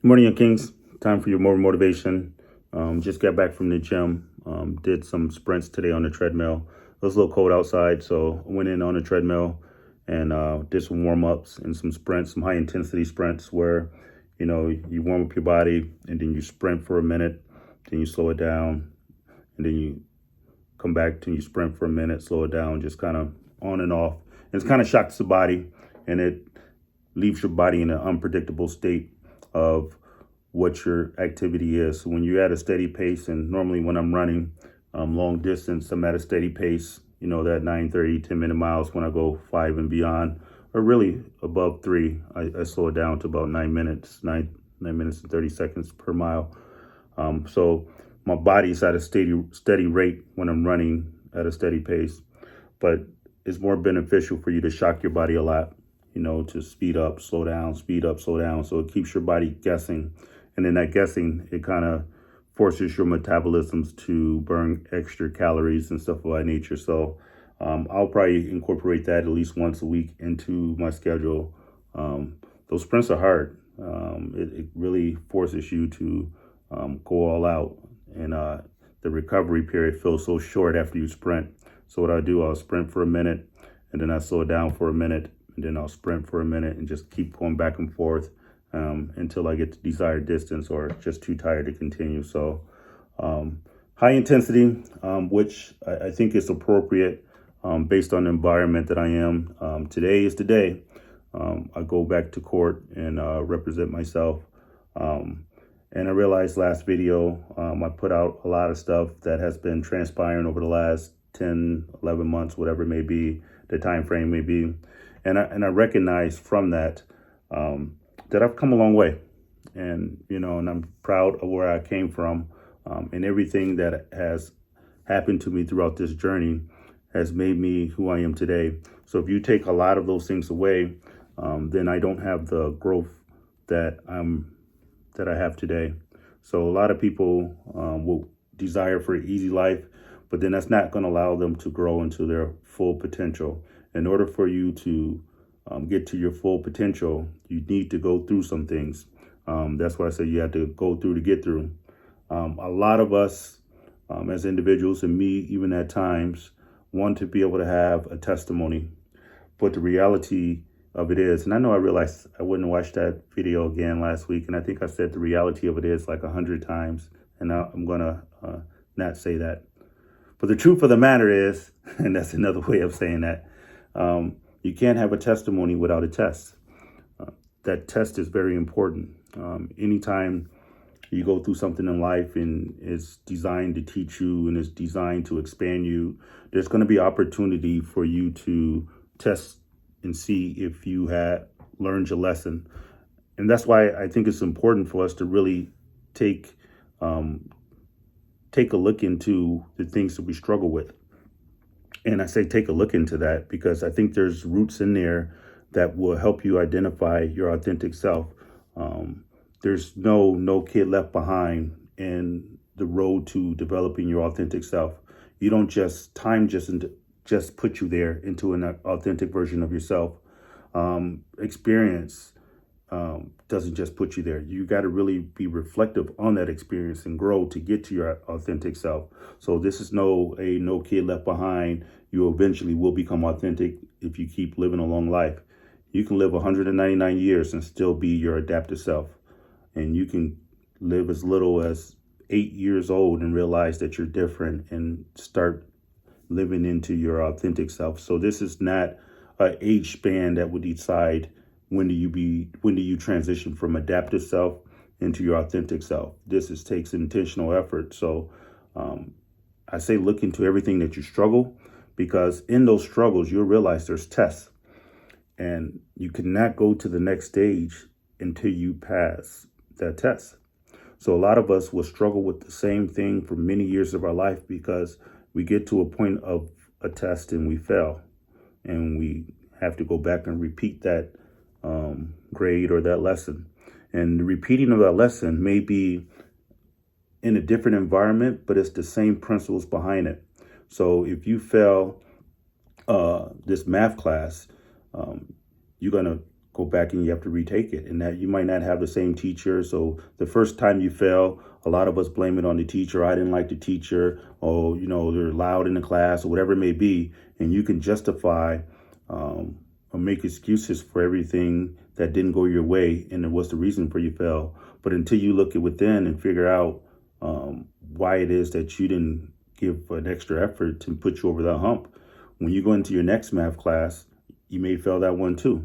Good morning, Young Kings. Time for your more motivation. Just got back from the gym. Did some sprints today on the treadmill. It was a little cold outside, so I went in on the treadmill and did some warm ups and some sprints, some high intensity sprints where you warm up your body and then you sprint for a minute, then you slow it down, and then you come back and you sprint for a minute, slow it down, just kind of on and off. And it's kind of shocks the body and it leaves your body in an unpredictable state of what your activity is. So when you're at a steady pace, and normally when I'm running long distance, I'm at a steady pace, that 9:30, 10-minute miles. When I go 5 and beyond, or really above 3, I slow it down to about 9 minutes, 9 minutes and 30 seconds per mile. So my body's at a steady rate when I'm running at a steady pace, but it's more beneficial for you to shock your body a lot, to speed up, slow down, speed up, slow down. So it keeps your body guessing. And in that guessing, it kind of forces your metabolisms to burn extra calories and stuff of that nature. So I'll probably incorporate that at least once a week into my schedule. Those sprints are hard. It really forces you to go all out. And the recovery period feels so short after you sprint. So what I do, I'll sprint for a minute, and then I slow it down for a minute, and then I'll sprint for a minute and just keep going back and forth until I get the desired distance or just too tired to continue. So high intensity, which I think is appropriate based on the environment that I am. Today is the day. I go back to court and represent myself. And I realized last video, I put out a lot of stuff that has been transpiring over the last 10, 11 months, whatever it may be, the time frame may be. And I recognize from that that I've come a long way, and and I'm proud of where I came from, and everything that has happened to me throughout this journey has made me who I am today. So if you take a lot of those things away, then I don't have the growth that I have today. So a lot of people will desire for an easy life, but then that's not going to allow them to grow into their full potential. In order for you to get to your full potential, you need to go through some things. That's why I say you have to go through to get through. A lot of us as individuals, and me even at times, want to be able to have a testimony. But the reality of it is, and I know I realized I wouldn't watch that video again last week, and I think I said the reality of it is like 100 times, and now I'm going to not say that. But the truth of the matter is, and that's another way of saying that, you can't have a testimony without a test. That test is very important. Anytime you go through something in life and it's designed to teach you and it's designed to expand you, there's going to be opportunity for you to test and see if you had learned your lesson. And that's why I think it's important for us to really take a look into the things that we struggle with. And I say take a look into that because I think there's roots in there that will help you identify your authentic self. There's no kid left behind in the road to developing your authentic self. You don't just put you there into an authentic version of yourself. Experience doesn't just put you there. You got to really be reflective on that experience and grow to get to your authentic self. So this is no kid left behind. You eventually will become authentic if you keep living a long life. You can live 199 years and still be your adaptive self. And you can live as little as 8 years old and realize that you're different and start living into your authentic self. So this is not an age span that would decide when do you transition from adaptive self into your authentic self. This takes intentional effort. So I say look into everything that you struggle, because in those struggles you'll realize there's tests, and you cannot go to the next stage until you pass that test. So a lot of us will struggle with the same thing for many years of our life because we get to a point of a test and we fail, and we have to go back and repeat that grade or that lesson. And the repeating of that lesson may be in a different environment, but it's the same principles behind it. So if you fail this math class, you're going to go back and you have to retake it, and that you might not have the same teacher. So the first time you fail, a lot of us blame it on the teacher. I didn't like the teacher, or they're loud in the class, or whatever it may be, and you can justify or make excuses for everything that didn't go your way and what's the reason for you fail. But until you look at within and figure out why it is that you didn't give an extra effort to put you over that hump, when you go into your next math class, you may fail that one too.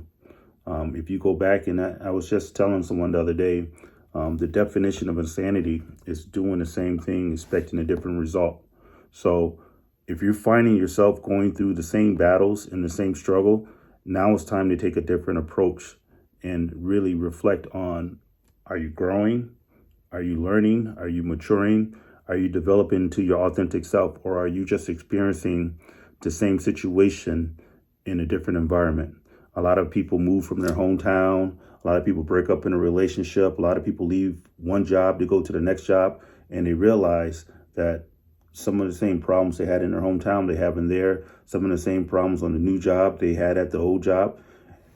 If you go back, and I was just telling someone the other day, the definition of insanity is doing the same thing, expecting a different result. So if you're finding yourself going through the same battles and the same struggle, now it's time to take a different approach and really reflect on, are you growing? Are you learning? Are you maturing? Are you developing into your authentic self? Or are you just experiencing the same situation in a different environment? A lot of people move from their hometown. A lot of people break up in a relationship. A lot of people leave one job to go to the next job, and they realize that some of the same problems they had in their hometown, they have in there. Some of the same problems on the new job they had at the old job.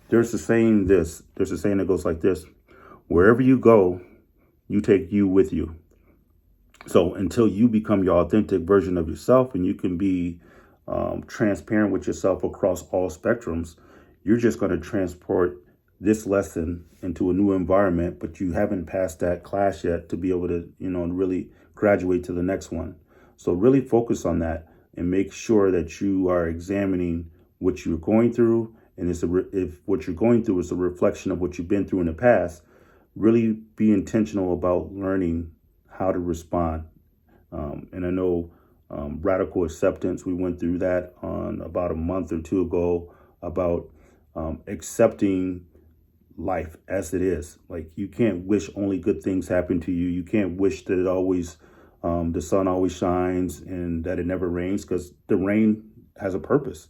There's a saying that goes like this: wherever you go, you take you with you. So until you become your authentic version of yourself, and you can be transparent with yourself across all spectrums, you're just going to transport this lesson into a new environment, but you haven't passed that class yet to be able to, really graduate to the next one. So really focus on that and make sure that you are examining what you're going through. And if what you're going through is a reflection of what you've been through in the past, really be intentional about learning how to respond. And I know radical acceptance, we went through that on about a month or two ago, about accepting life as it is. Like, you can't wish only good things happen to you. You can't wish that it always, the sun always shines and that it never rains, because the rain has a purpose.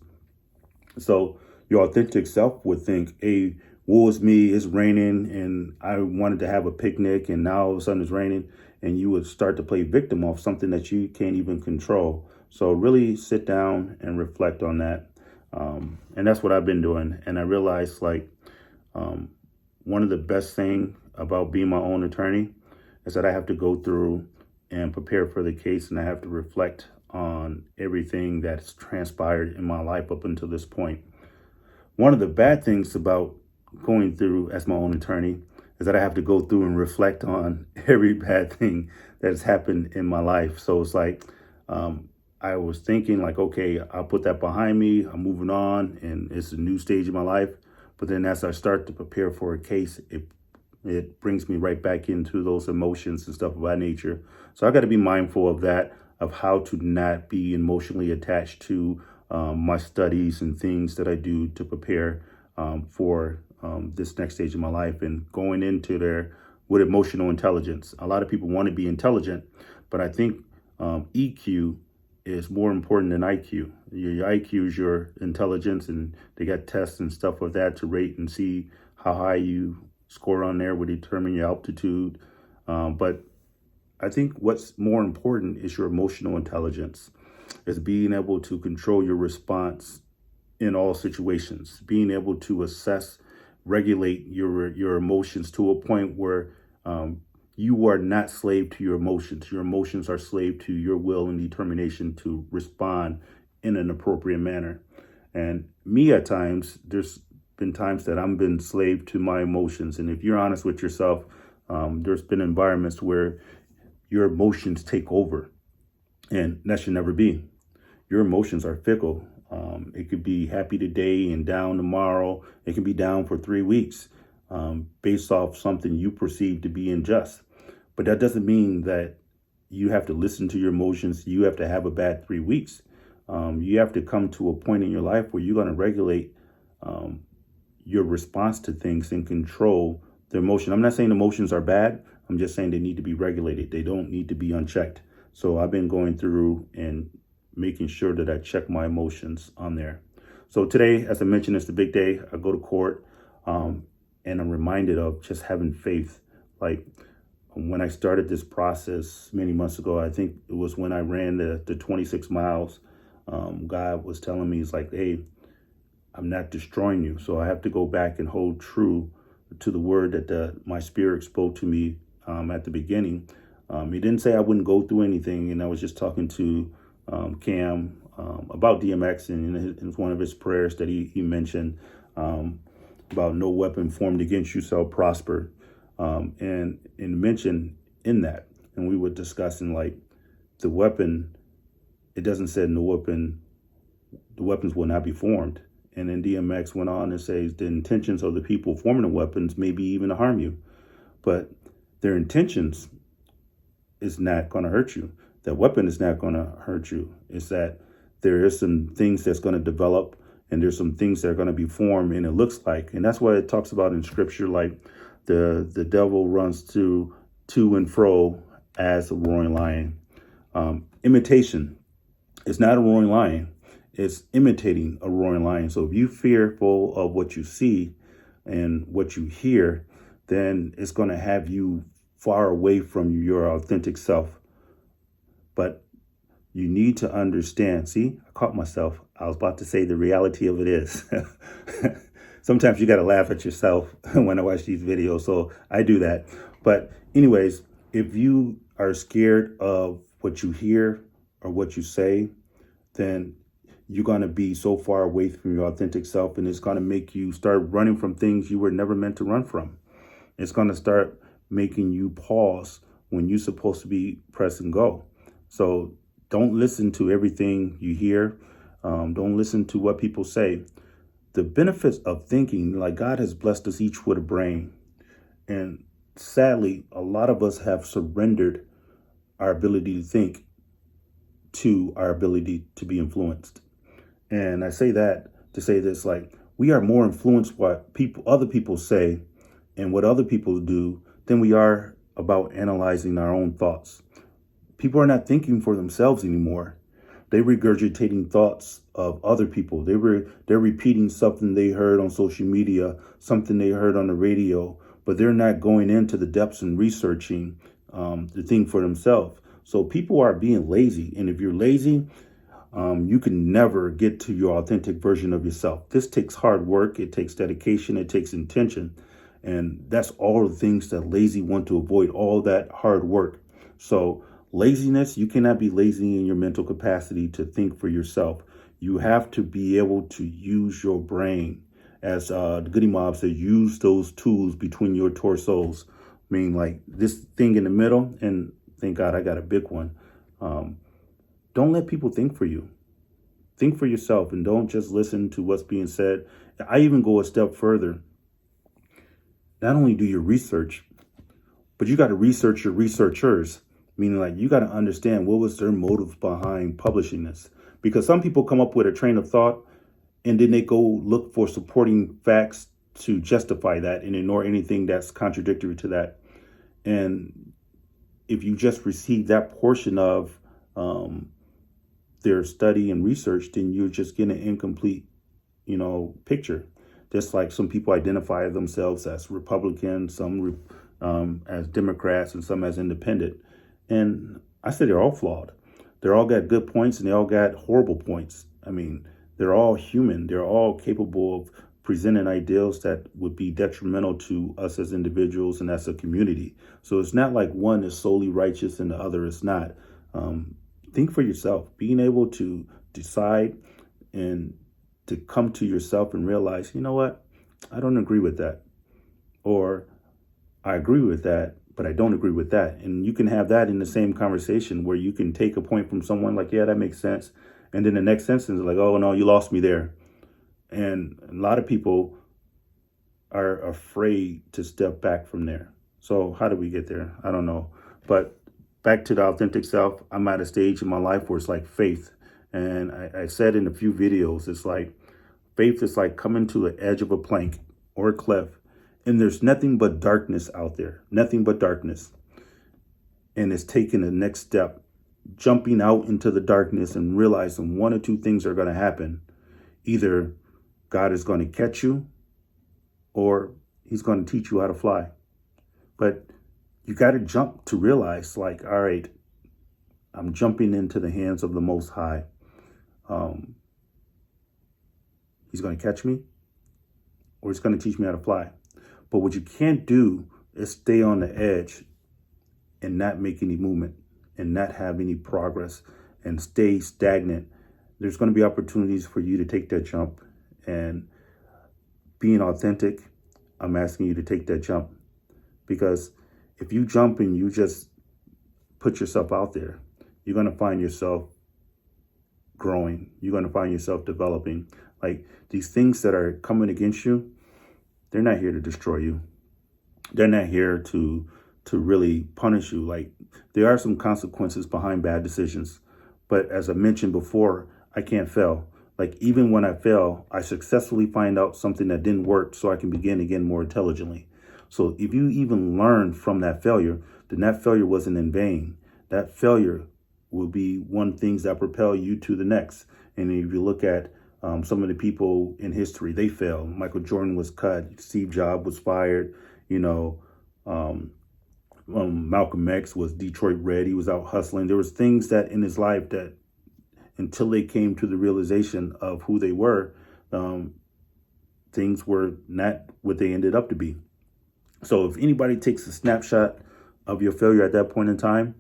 So your authentic self would think, hey, woe is me, it's raining and I wanted to have a picnic and now all of a sudden it's raining, and you would start to play victim of something that you can't even control. So really sit down and reflect on that. And that's what I've been doing. And I realized, one of the best things about being my own attorney is that I have to go through and prepare for the case, and I have to reflect on everything that's transpired in my life up until this point. One of the bad things about going through as my own attorney is that I have to go through and reflect on every bad thing that has happened in my life. So it's like, I was thinking like, okay, I'll put that behind me, I'm moving on, and it's a new stage in my life. But then as I start to prepare for a case, it brings me right back into those emotions and stuff of that nature. So I got to be mindful of that, of how to not be emotionally attached to my studies and things that I do to prepare for this next stage of my life, and going into there with emotional intelligence. A lot of people want to be intelligent, but I think EQ is more important than IQ. Your IQ is your intelligence, and they got tests and stuff like that to rate and see how high you score on there would determine your altitude. But I think what's more important is your emotional intelligence, is being able to control your response in all situations, being able to assess, regulate your emotions to a point where you are not slave to your emotions. Your emotions are slave to your will and determination to respond in an appropriate manner. And me, at times, there's been times that I've been slave to my emotions. And if you're honest with yourself, there's been environments where your emotions take over, and that should never be. Your emotions are fickle. It could be happy today and down tomorrow. It can be down for 3 weeks based off something you perceive to be unjust. But that doesn't mean that you have to listen to your emotions. You have to have a bad 3 weeks. You have to come to a point in your life where you're going to regulate your response to things and control the emotion. I'm not saying emotions are bad. I'm just saying they need to be regulated. They don't need to be unchecked. So I've been going through and making sure that I check my emotions on there. So today, as I mentioned, it's the big day. I go to court, and I'm reminded of just having faith. Like, when I started this process many months ago, I think it was when I ran the 26 miles, God was telling me, he's like, hey, I'm not destroying you. So I have to go back and hold true to the word that my spirit spoke to me at the beginning. He didn't say I wouldn't go through anything. And I was just talking to Cam about DMX, and in one of his prayers that he mentioned about no weapon formed against you shall prosper. And mentioned in that, and we were discussing like the weapon, it doesn't say no weapon, the weapons will not be formed. And then DMX went on and says the intentions of the people forming the weapons may be even to harm you, but their intentions is not going to hurt you. That weapon is not going to hurt you. It's that there is some things that's going to develop, and there's some things that are going to be formed, and it looks like, and that's why it talks about in scripture, like the devil runs to and fro as a roaring lion. Imitation is not a roaring lion. It's imitating a roaring lion. So if you're fearful of what you see and what you hear, then it's going to have you far away from your authentic self. But you need to understand. See, I caught myself. I was about to say the reality of it is. Sometimes you got to laugh at yourself when I watch these videos. So I do that. But anyways, if you are scared of what you hear or what you say, then you're going to be so far away from your authentic self, and it's going to make you start running from things you were never meant to run from. It's going to start making you pause when you're supposed to be press and go. So don't listen to everything you hear. Don't listen to what people say. The benefits of thinking, like God has blessed us each with a brain. And sadly, a lot of us have surrendered our ability to think to our ability to be influenced. And I say that to say this, like, we are more influenced by other people say and what other people do than we are about analyzing our own thoughts. People are not thinking for themselves anymore. They're regurgitating thoughts of other people. They're repeating something they heard on social media, something they heard on the radio, but they're not going into the depths and researching the thing for themselves. So people are being lazy. And if you're lazy, you can never get to your authentic version of yourself. This takes hard work. It takes dedication. It takes intention. And that's all the things that lazy want to avoid, all that hard work. So laziness, you cannot be lazy in your mental capacity to think for yourself. You have to be able to use your brain. As the Goody Mob said, use those tools between your torsos. I mean, like this thing in the middle, and thank God I got a big one. Don't let people think for you. Think for yourself, and don't just listen to what's being said. I even go a step further. Not only do your research, but you got to research your researchers. Meaning, like, you got to understand what was their motive behind publishing this. Because some people come up with a train of thought, and then they go look for supporting facts to justify that and ignore anything that's contradictory to that. And if you just receive that portion of their study and research, then you're just getting an incomplete, picture. Just like some people identify themselves as Republicans, some as Democrats, and some as independent. And I say they're all flawed. They're all got good points, and they all got horrible points. I mean, they're all human. They're all capable of presenting ideals that would be detrimental to us as individuals and as a community. So it's not like one is solely righteous and the other is not. Think for yourself. Being able to decide and to come to yourself and realize, you know what, I don't agree with that. Or I agree with that, but I don't agree with that. And you can have that in the same conversation where you can take a point from someone like, yeah, that makes sense. And then the next sentence is like, oh, no, you lost me there. And a lot of people are afraid to step back from there. So how do we get there? I don't know. But back to the authentic self, I'm at a stage in my life where it's like faith. And I said in a few videos, it's like faith is like coming to the edge of a plank or a cliff, and there's nothing but darkness out there, nothing but darkness. And it's taking the next step, jumping out into the darkness and realizing one or two things are going to happen. Either God is going to catch you, or he's going to teach you how to fly. But you got to jump to realize, like, all right, I'm jumping into the hands of the Most High. He's going to catch me, or he's going to teach me how to fly. But what you can't do is stay on the edge and not make any movement and not have any progress and stay stagnant. There's going to be opportunities for you to take that jump. And being authentic, I'm asking you to take that jump. Because if you jump and you just put yourself out there, you're going to find yourself growing. You're going to find yourself developing. Like, these things that are coming against you, they're not here to destroy you. They're not here to really punish you. Like, there are some consequences behind bad decisions. But as I mentioned before, I can't fail. Like, even when I fail, I successfully find out something that didn't work so I can begin again more intelligently. So if you even learn from that failure, then that failure wasn't in vain. That failure will be one things that propel you to the next. And if you look at some of the people in history, they failed. Michael Jordan was cut. Steve Jobs was fired. Malcolm X was Detroit Red. He was out hustling. There was things that in his life that until they came to the realization of who they were, things were not what they ended up to be. So if anybody takes a snapshot of your failure at that point in time,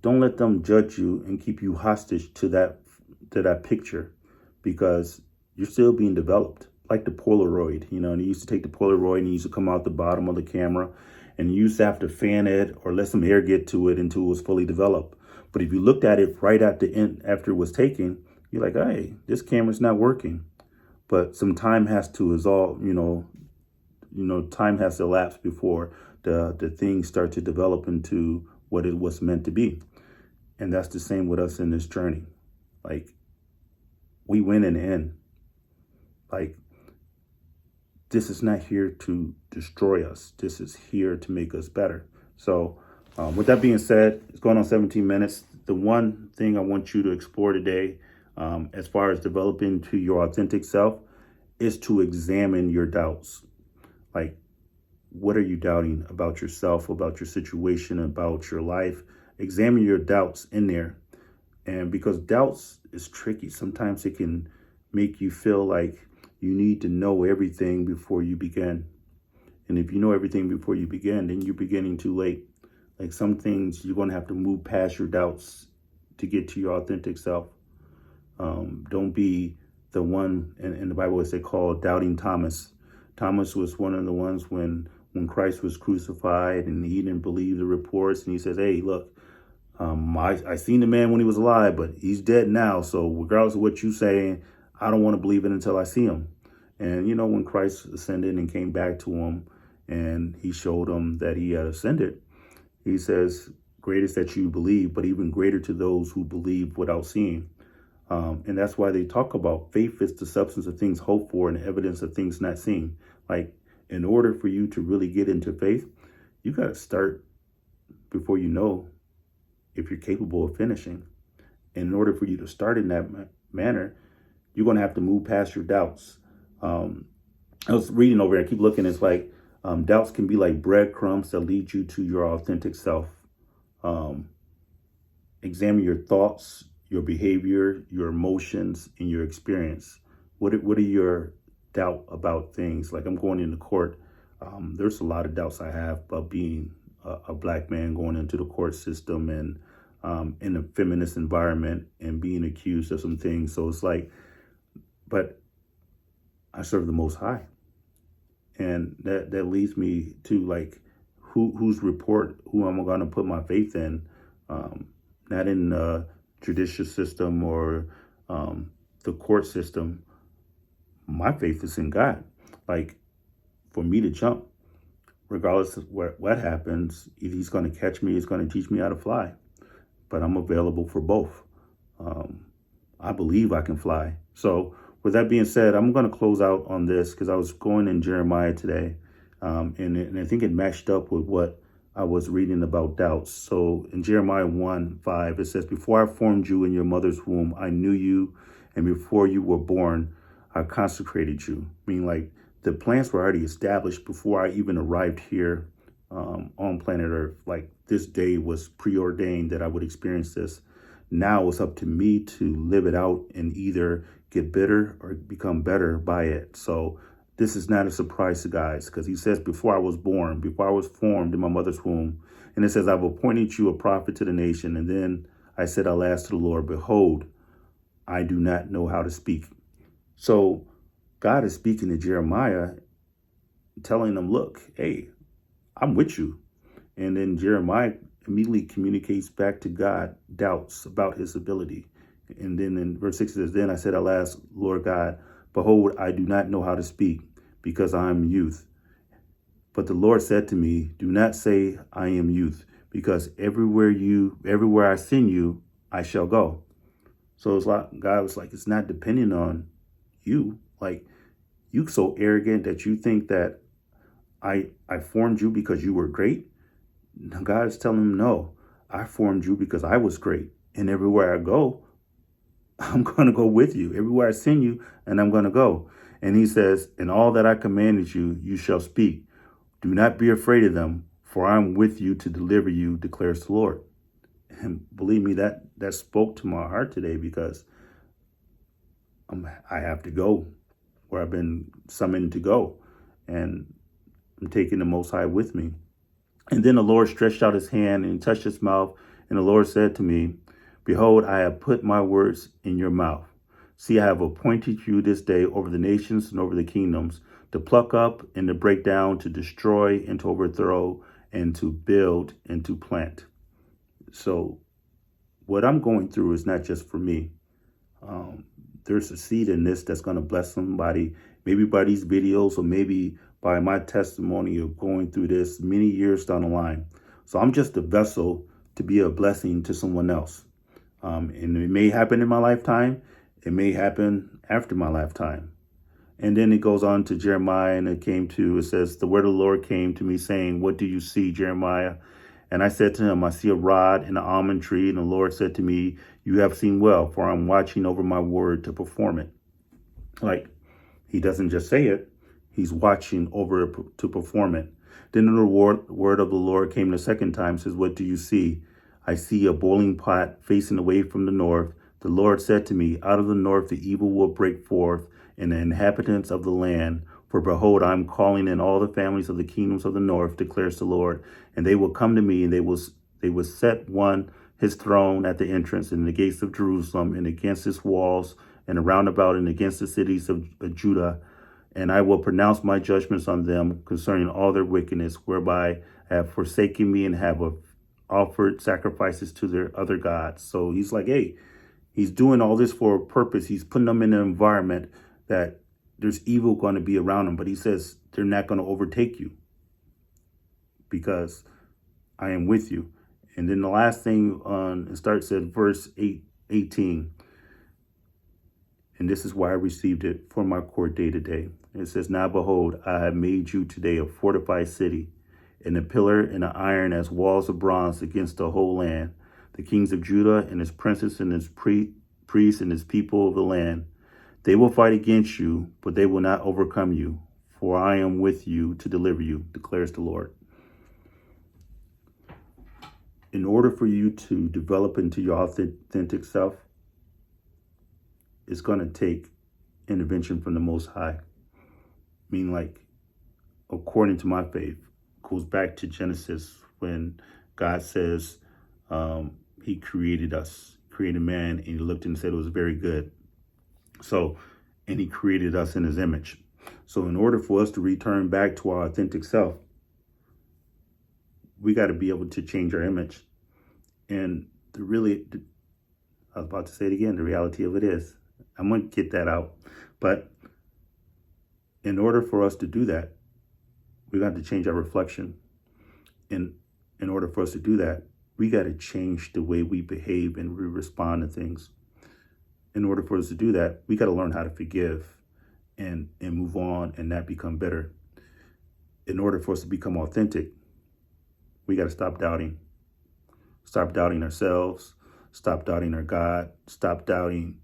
don't let them judge you and keep you hostage to that picture, because you're still being developed. Like the Polaroid, and you used to take the Polaroid and you used to come out the bottom of the camera and you used to have to fan it or let some air get to it until it was fully developed. But if you looked at it right at the end after it was taken, you're like, hey, this camera's not working. But some time has to time has to elapse before the things start to develop into what it was meant to be. And that's the same with us in this journey. Like, we win in the end. Like, this is not here to destroy us. This is here to make us better. So with that being said, it's going on 17 minutes. The one thing I want you to explore today, as far as developing to your authentic self, is to examine your doubts. Like, what are you doubting about yourself, about your situation, about your life? Examine your doubts in there. And because doubts is tricky, sometimes it can make you feel like you need to know everything before you begin. And if you know everything before you begin, then you're beginning too late. Like, some things you're going to have to move past your doubts to get to your authentic self. Don't be the one, in the Bible they call doubting Thomas. Thomas was one of the ones when Christ was crucified and he didn't believe the reports. And he says, hey, look, I seen the man when he was alive, but he's dead now. So regardless of what you say, I don't want to believe it until I see him. And, when Christ ascended and came back to him and he showed him that he had ascended, he says, great is that you believe, but even greater to those who believe without seeing. And that's why they talk about faith is the substance of things hoped for and evidence of things not seen. Like, in order for you to really get into faith, you got to start before you know if you're capable of finishing. And in order for you to start in that manner, you're going to have to move past your doubts. I was reading over, I keep looking, it's like doubts can be like breadcrumbs that lead you to your authentic self. Examine your thoughts, your behavior, your emotions, and your experience. What are your doubt about things? Like, I'm going into court. There's a lot of doubts I have about being a black man going into the court system and in a feminist environment and being accused of some things. So it's like, but I serve the Most High. And that leads me to, like, whose report, who am I going to put my faith in? Not in the judicial system or the court system. My faith is in God. Like, for me to jump, regardless of what happens, if he's going to catch me, he's going to teach me how to fly. But I'm available for both. I believe I can fly. So with that being said, I'm going to close out on this because I was going in Jeremiah today. And I think it matched up with what I was reading about doubts. So in Jeremiah 1:5, it says, before I formed you in your mother's womb, I knew you. And before you were born, I consecrated you. Meaning, like, the plans were already established before I even arrived here on planet Earth. Like, this day was preordained that I would experience this. Now it's up to me to live it out and either get bitter or become better by it. So this is not a surprise to guys, because he says, before I was born, before I was formed in my mother's womb, and it says, I've appointed you a prophet to the nation. And then I said, alas, to the Lord, behold, I do not know how to speak. So God is speaking to Jeremiah, telling him, look, hey, I'm with you. And then Jeremiah immediately communicates back to God doubts about his ability. And then in verse 6 it says, then I said, alas, Lord God, behold, I do not know how to speak, because I am youth. But the Lord said to me, do not say I am youth, because everywhere I send you, I shall go. So it's like God was like, it's not depending on you. Like, you so arrogant that you think that I formed you because you were great. God is telling him, no, I formed you because I was great. And everywhere I go, I'm going to go with you. Everywhere I send you, and I'm going to go. And he says, and all that I commanded you, you shall speak. Do not be afraid of them, for I'm with you to deliver you, declares the Lord. And believe me, that spoke to my heart today, because I have to go where I've been summoned to go. And I'm taking the Most High with me. And then the Lord stretched out his hand and touched his mouth. And the Lord said to me, behold, I have put my words in your mouth. See, I have appointed you this day over the nations and over the kingdoms, to pluck up and to break down, to destroy and to overthrow, and to build and to plant. So what I'm going through is not just for me. There's a seed in this that's going to bless somebody, maybe by these videos, or maybe by my testimony of going through this many years down the line. So I'm just a vessel to be a blessing to someone else. And it may happen in my lifetime. It may happen after my lifetime. And then it goes on to Jeremiah, and it says, the word of the Lord came to me saying, what do you see, Jeremiah? And I said to him, I see a rod and an almond tree. And the Lord said to me, you have seen well, for I'm watching over my word to perform it. Like, he doesn't just say it, he's watching over it to perform it. Then the word of the Lord came the second time, says, what do you see? I see a boiling pot facing away from the north. The Lord said to me, out of the north the evil will break forth, and the inhabitants of the land. For behold, I am calling in all the families of the kingdoms of the north, declares the Lord, and they will come to me, and they will set one his throne at the entrance in the gates of Jerusalem, and against its walls, and around about, and against the cities of Judah. And I will pronounce my judgments on them concerning all their wickedness, whereby I have forsaken me and have offered sacrifices to their other gods. So he's like, hey, he's doing all this for a purpose. He's putting them in an environment that there's evil going to be around them. But he says they're not going to overtake you, because I am with you. And then the last thing it starts at verse 18. And this is why I received it for my court day today. It says, now behold, I have made you today a fortified city, and a pillar and an iron as walls of bronze against the whole land. The kings of Judah and his princes and his priests and his people of the land, they will fight against you, but they will not overcome you, for I am with you to deliver you, declares the Lord. In order for you to develop into your authentic self, it's going to take intervention from the Most High. I mean, like, according to my faith, goes back to Genesis, when God says he created us, created man, and he looked and said it was very good. So, and he created us in his image. So in order for us to return back to our authentic self, we got to be able to change our image. And I was about to say it again, the reality of it is, I'm going to get that out. But in order for us to do that, we got to change our reflection. And in order for us to do that, we got to change the way we behave and we respond to things. In order for us to do that, we got to learn how to forgive and move on and not become bitter. In order for us to become authentic, we got to stop doubting. Stop doubting ourselves. Stop doubting our God. Stop doubting,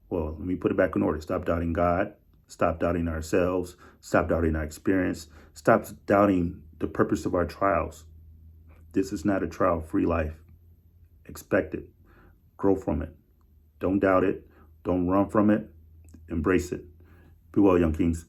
well, let me put it back in order. Stop doubting God. Stop doubting ourselves. Stop doubting our experience. Stop doubting the purpose of our trials. This is not a trial-free life. Expect it. Grow from it. Don't doubt it. Don't run from it. Embrace it. Be well, young kings.